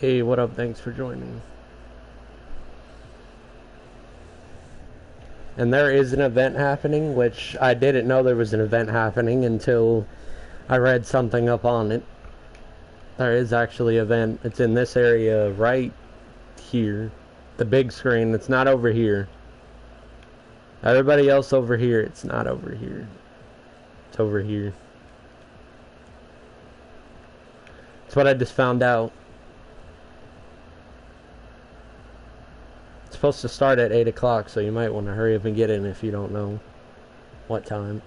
Hey, what up? Thanks for joining. And there is an event happening, which I didn't know there was an event happening until I read something up on it. There is actually an event. It's in this area right here. The big screen. It's not over here. Everybody else over here, it's not over here. It's over here. That's what I just found out. It's supposed to start at 8 o'clock, so you might want to hurry up and get in if you don't know what time.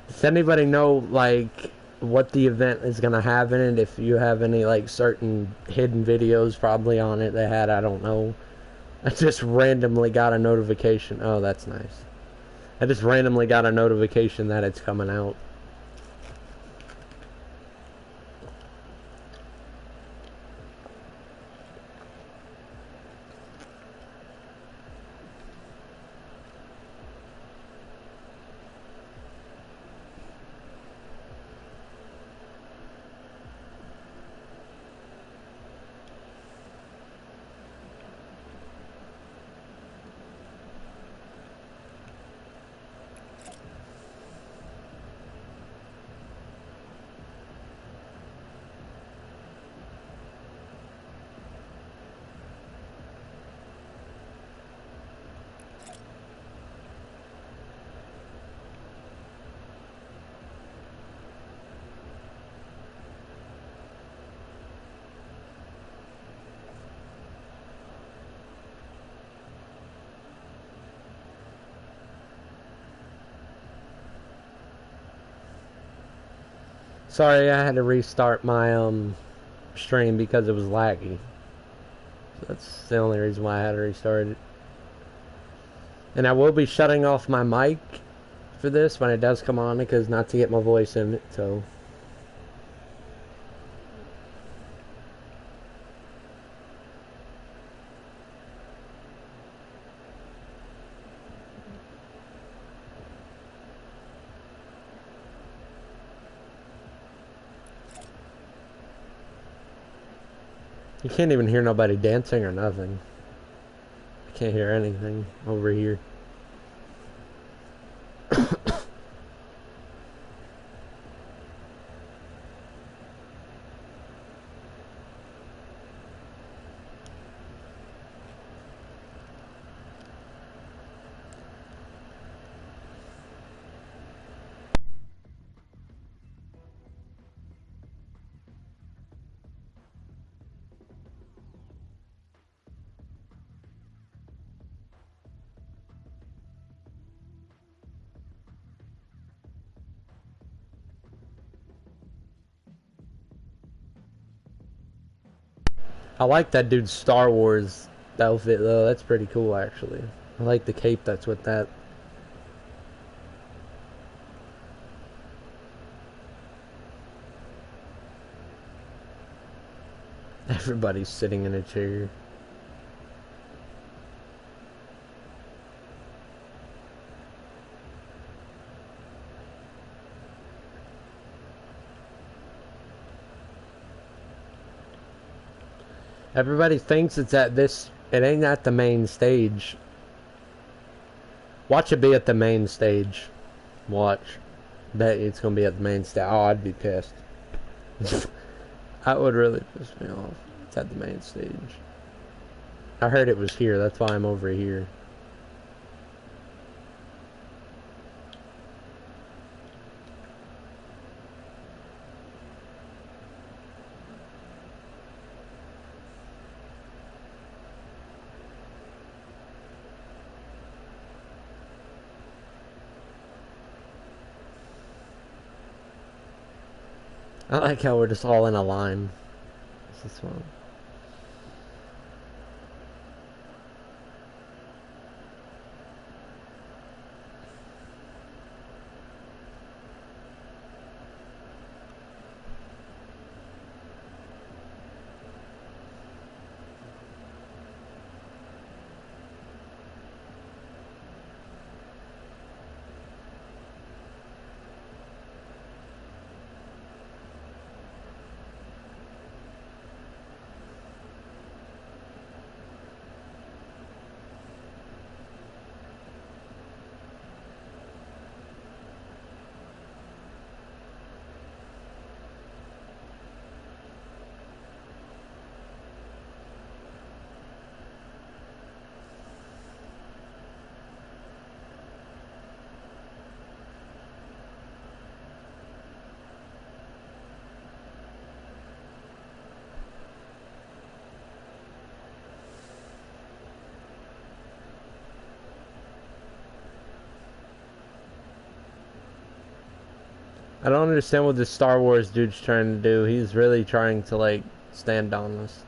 Does anybody know, like, what the event is going to have in it? If you have any, like, certain hidden videos probably on it they had, I don't know. I just randomly got a notification. Oh, that's nice. I just randomly got a notification that it's coming out. Sorry, I had to restart my stream because it was laggy. So that's the only reason why I had to restart it. And I will be shutting off my mic for this when it does come on, because not to get my voice in it, so... You can't even hear nobody dancing or nothing. I can't hear anything over here. I like that dude's Star Wars outfit, though. That's pretty cool, actually. I like the cape that's with that. Everybody's sitting in a chair. Everybody thinks it's at this... It ain't at the main stage. Watch it be at the main stage. Watch. Bet it's gonna be at the main stage. Oh, I'd be pissed. That would really piss me off. It's at the main stage. I heard it was here. That's why I'm over here. I like how we're just all in a line. This is fun. I don't understand what this Star Wars dude's trying to do. He's really trying to, like, stand on us.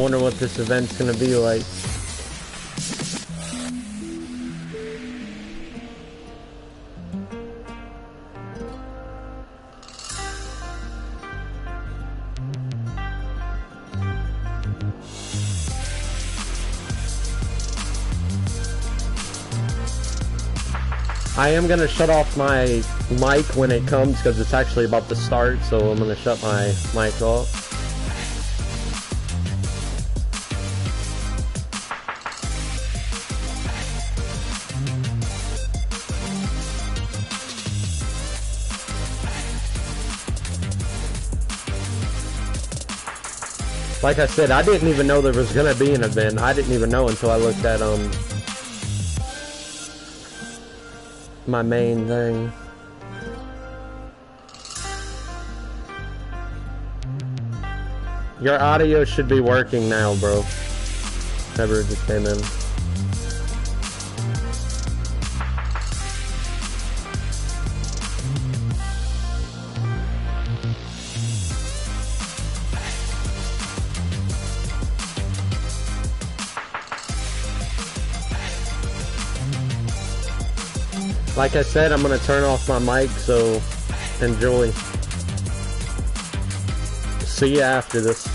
wonder what this event's gonna be like. I am going to shut off my mic when it comes because it's actually about to start, so I'm going to shut my mic off. Like I said, I didn't even know there was going to be an event. I didn't even know until I looked at my main thing. Your audio should be working now, bro. Never just came in. Like I said, I'm going to turn off my mic, so enjoy. See you after this.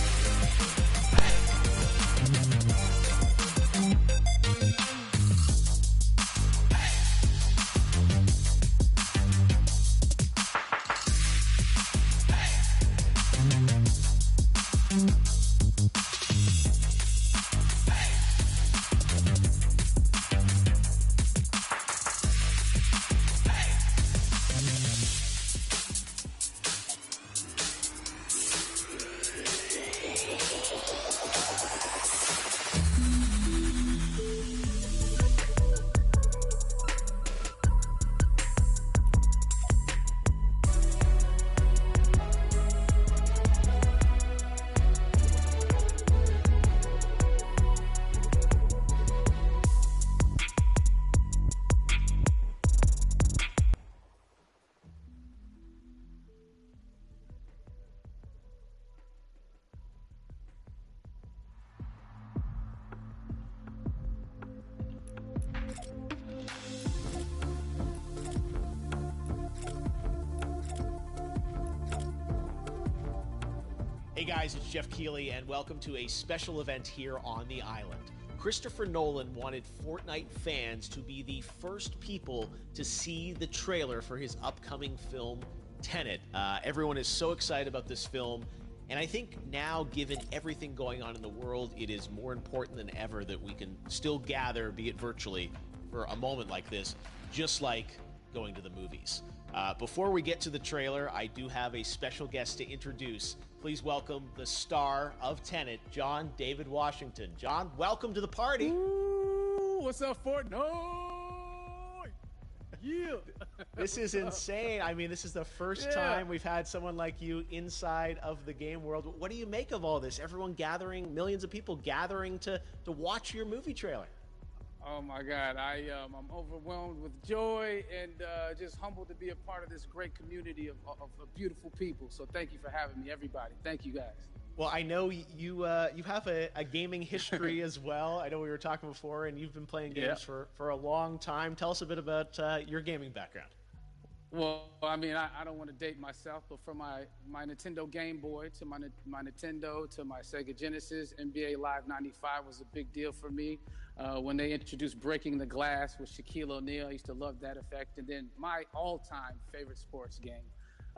Hey guys, it's Jeff Keighley, and welcome to a special event here on the island. Christopher Nolan wanted Fortnite fans to be the first people to see the trailer for his upcoming film, Tenet. Everyone is so excited about this film, and I think now, given everything going on in the world, it is more important than ever that we can still gather, be it virtually, for a moment like this, just like going to the movies. Before we get to the trailer, I do have a special guest to introduce. Please welcome the star of Tenet, John David Washington. John, welcome to the party. Ooh, what's up, Fortnite? Yeah. This is insane. I mean, this is the first time we've had someone like you inside of the game world. What do you make of all this? Everyone gathering, millions of people gathering to watch your movie trailer. Oh my God, I'm overwhelmed with joy and just humbled to be a part of this great community of beautiful people. So thank you for having me, everybody. Thank you, guys. Well, I know you have a gaming history as well. I know we were talking before, and you've been playing games for a long time. Tell us a bit about your gaming background. Well, I mean, I don't want to date myself, but from my Nintendo Game Boy to my Nintendo to my Sega Genesis, NBA Live 95 was a big deal for me. When they introduced Breaking the Glass with Shaquille O'Neal, I used to love that effect. And then my all-time favorite sports game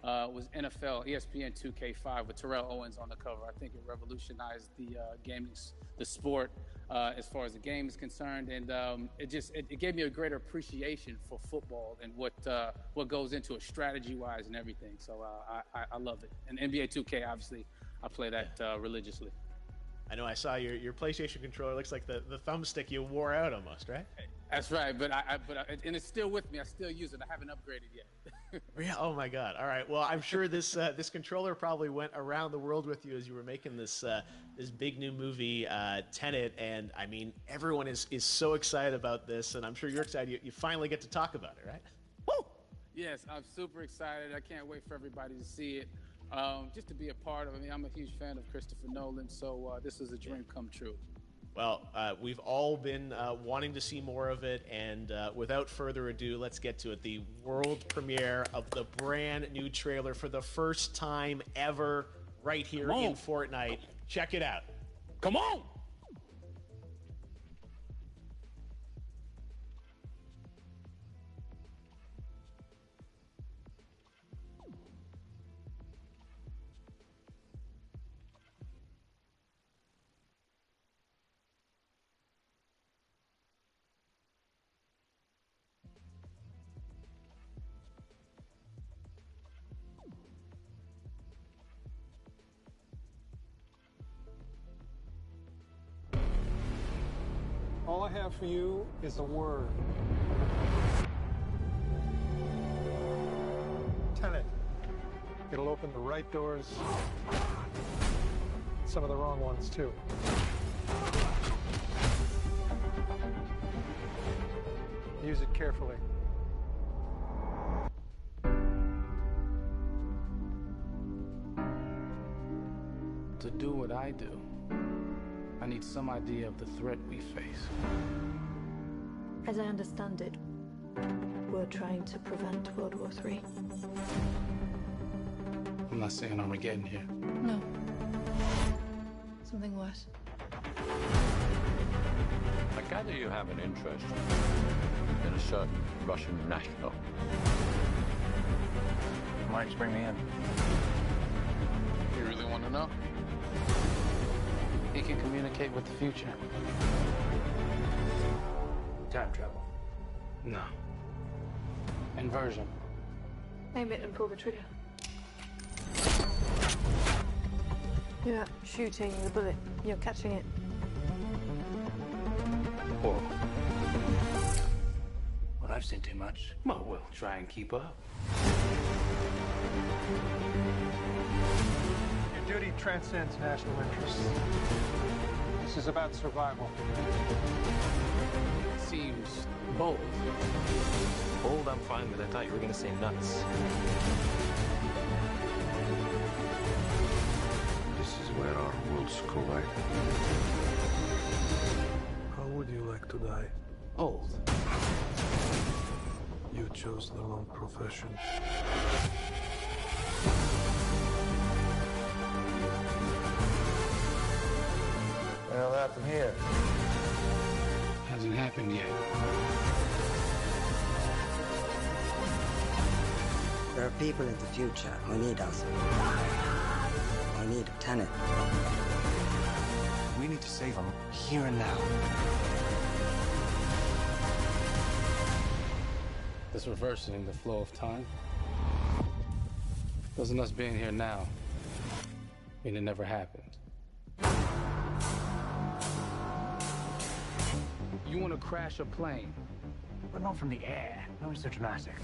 was NFL ESPN 2K5 with Terrell Owens on the cover. I think it revolutionized the sport as far as the game is concerned, and it gave me a greater appreciation for football and what goes into it strategy-wise and everything. So I love it. And NBA 2K, obviously, I play that religiously. I know I saw your PlayStation controller. Looks like the thumbstick you wore out almost, right? That's right, but and it's still with me. I still use it. I haven't upgraded yet. Yeah. Oh my God. All right. Well, I'm sure this controller probably went around the world with you as you were making this big new movie, Tenet, and I mean everyone is so excited about this, and I'm sure you're excited. You finally get to talk about it, right? Woo! Yes, I'm super excited. I can't wait for everybody to see it. just to be a part of it. I mean, I'm a huge fan of Christopher Nolan, so this was a dream come true. Well, we've all been wanting to see more of it, and without further ado, let's get to it. The world premiere of the brand new trailer for the first time ever right here in Fortnite. Check it out. Come on! All I have for you is a word. Tenet. It'll open the right doors, some of the wrong ones too. Use it carefully. To do what I do, I need some idea of the threat we face. As I understand it, we're trying to prevent World War III. I'm not saying Armageddon here. No. Something worse. I gather you have an interest in a certain Russian national. Why don't you bring me in? You really want to know? He can communicate with the future. Time travel. No. Inversion. Aim it and pull the trigger. You're not shooting the bullet, you're catching it. Whoa. Well, I've seen too much. Well, we'll try and keep up. Your duty transcends national interests. This is about survival. Seems bold. Bold, I'm fine with. I thought you were going to say nuts. This is where our worlds collide. How would you like to die? Old. You chose the wrong profession. Well, that's from here. Hasn't happened yet. There are people in the future who need us. I need Tenet. We need to save them here and now. This reversing the flow of time. Doesn't us being here now mean it never happened? You want to crash a plane? But not from the air. No one's so dramatic.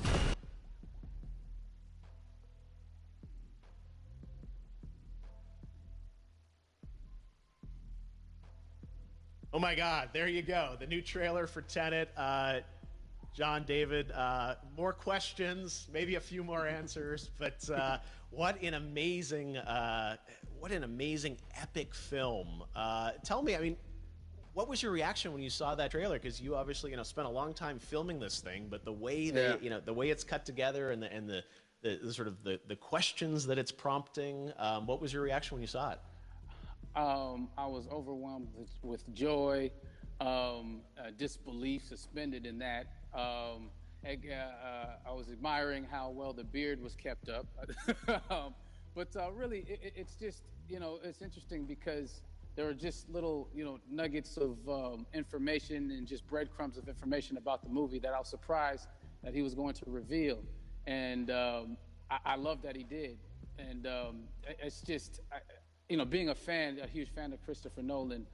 Oh my God, there you go. The new trailer for Tenet. John, David, more questions, maybe a few more answers, but what an amazing epic film. Tell me, I mean, what was your reaction when you saw that trailer? Because you obviously, spent a long time filming this thing, but the way the way it's cut together and the sort of the questions that it's prompting, what was your reaction when you saw it? I was overwhelmed with joy, disbelief suspended in that. I was admiring how well the beard was kept up. But really, it's just, it's interesting because there are just little, nuggets of information and just breadcrumbs of information about the movie that I was surprised that he was going to reveal. And I love that he did. And it's just, being a huge fan of Christopher Nolan,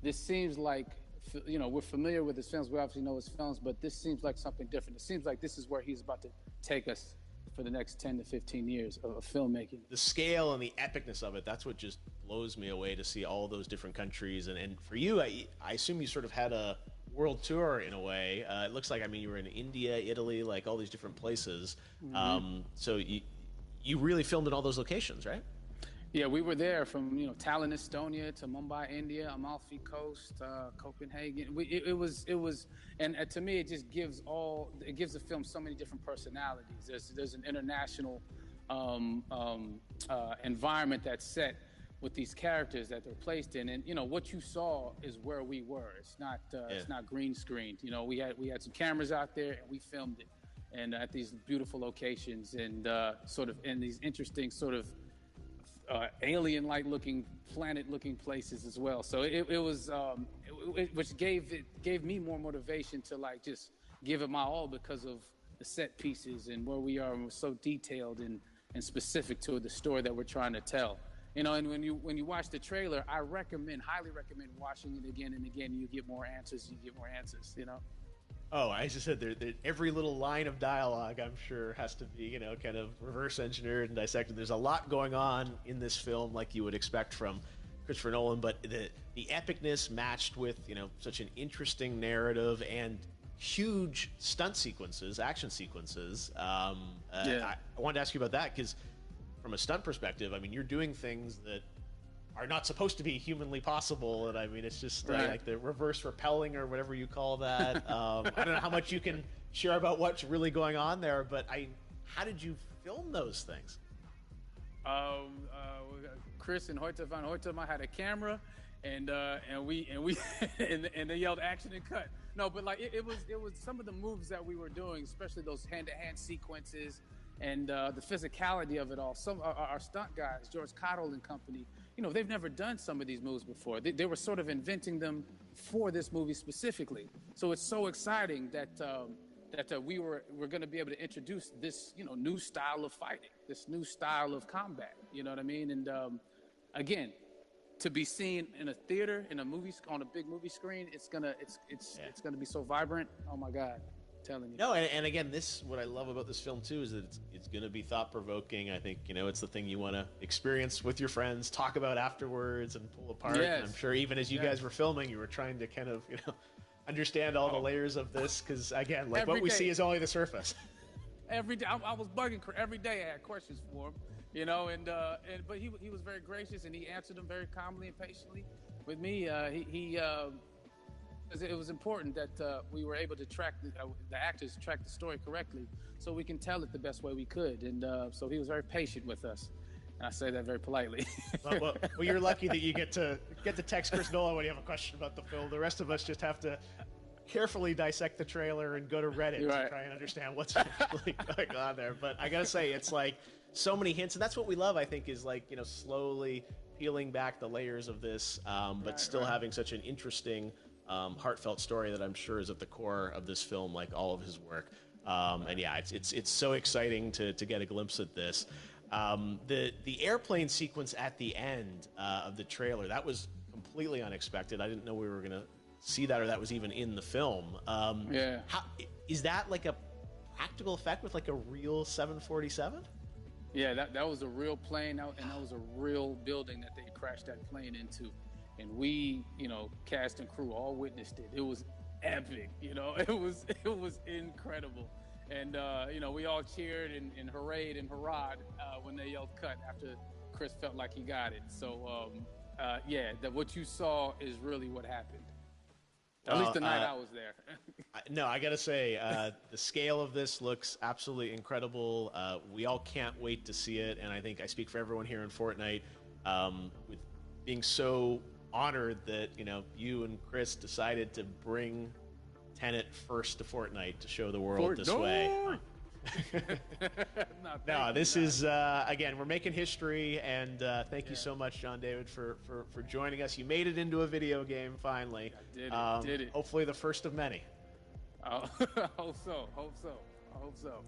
this seems like, we're familiar with his films. We obviously know his films, but this seems like something different. It seems like this is where he's about to take us for the next 10 to 15 years of filmmaking. The scale and the epicness of it, that's what just blows me away, to see all those different countries. And for you, I assume you sort of had a world tour in a way. It looks like, you were in India, Italy, like all these different places. Mm-hmm. So you really filmed in all those locations, right? Yeah, we were there from Tallinn, Estonia, to Mumbai, India, Amalfi Coast, Copenhagen. It was, and to me, it just gives the film so many different personalities. There's an international environment that's set with these characters that they're placed in, and what you saw is where we were. It's not green screened. We had some cameras out there and we filmed it, and at these beautiful locations and sort of in these interesting sort of alien-like looking, planet-looking places as well. So it was, which gave me more motivation to just give it my all because of the set pieces and where we are, and we're so detailed and specific to the story that we're trying to tell. And when you watch the trailer, I highly recommend watching it again and again. You get more answers. Oh, I just said every little line of dialogue, I'm sure, has to be, kind of reverse engineered and dissected. There's a lot going on in this film, like you would expect from Christopher Nolan, but the epicness matched with, such an interesting narrative and huge stunt sequences, action sequences. I wanted to ask you about that because from a stunt perspective, I mean, you're doing things that are not supposed to be humanly possible, and I mean, it's just like the reverse rappelling or whatever you call that. I don't know how much you can share about what's really going on there, but how did you film those things? Chris and Hoyte van Hoytema had a camera, and they yelled action and cut. No, but it was some of the moves that we were doing, especially those hand-to-hand sequences and the physicality of it all. Some our stunt guys, George Cottle and company, they've never done some of these moves before. They were sort of inventing them for this movie specifically. So it's so exciting that we're going to be able to introduce this new style of fighting, this new style of combat. You know what I mean? And again, to be seen in a theater, in a movie, on a big movie screen, it's gonna be so vibrant. Oh my God. Telling you. No, and again, what I love about this film too is that it's going to be thought provoking. I think it's the thing you want to experience with your friends, talk about afterwards, and pull apart. Yes. And I'm sure even as you guys were filming, you were trying to kind of understand all the layers of this because again, like what we see is only the surface. Every day, I was bugging every day. I had questions for him, but he was very gracious and he answered them very calmly and patiently with me. It was important that we were able to track the actors track the story correctly, so we can tell it the best way we could. And so he was very patient with us, and I say that very politely. well, you're lucky that you get to text Chris Nolan when you have a question about the film. The rest of us just have to carefully dissect the trailer and go to Reddit to try and understand what's really going on there. But I gotta say, it's like so many hints, and that's what we love. I think is slowly peeling back the layers of this, but still having such an interesting. Heartfelt story that I'm sure is at the core of this film, like all of his work. And yeah, it's so exciting to get a glimpse at this. The airplane sequence at the end of the trailer, that was completely unexpected. I didn't know we were gonna see that, or that was even in the film. Is that like a practical effect with like a real 747? Yeah, that was a real plane, and that was a real building that they crashed that plane into. And we, cast and crew all witnessed it. It was epic, it was incredible. And, we all cheered and hurrayed and hurrahed when they yelled cut after Chris felt like he got it. So, that what you saw is really what happened. At least the night I was there. No, I got to say, the scale of this looks absolutely incredible. We all can't wait to see it. And I think I speak for everyone here in Fortnite with being so honored that you and Chris decided to bring Tenet first to Fortnite to show the world this way. No, this is again, we're making history, and thank you so much, John David, for joining us. You made it into a video game finally. I did it. Hopefully the first of many. I hope so.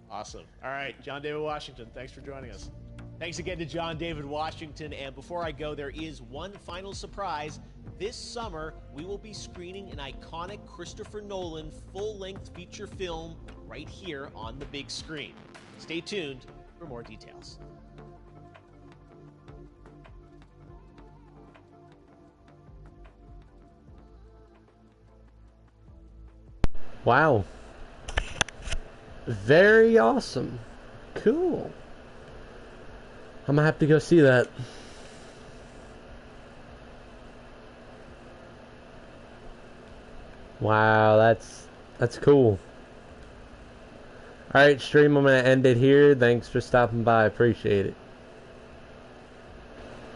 Awesome. All right, John David Washington, thanks for joining us. Thanks again to John David Washington. And before I go, there is one final surprise. This summer, we will be screening an iconic Christopher Nolan full-length feature film right here on the big screen. Stay tuned for more details. Wow. Very awesome. Cool. I'm gonna have to go see that. Wow, that's cool. Alright, stream, I'm gonna end it here. Thanks for stopping by. Appreciate it.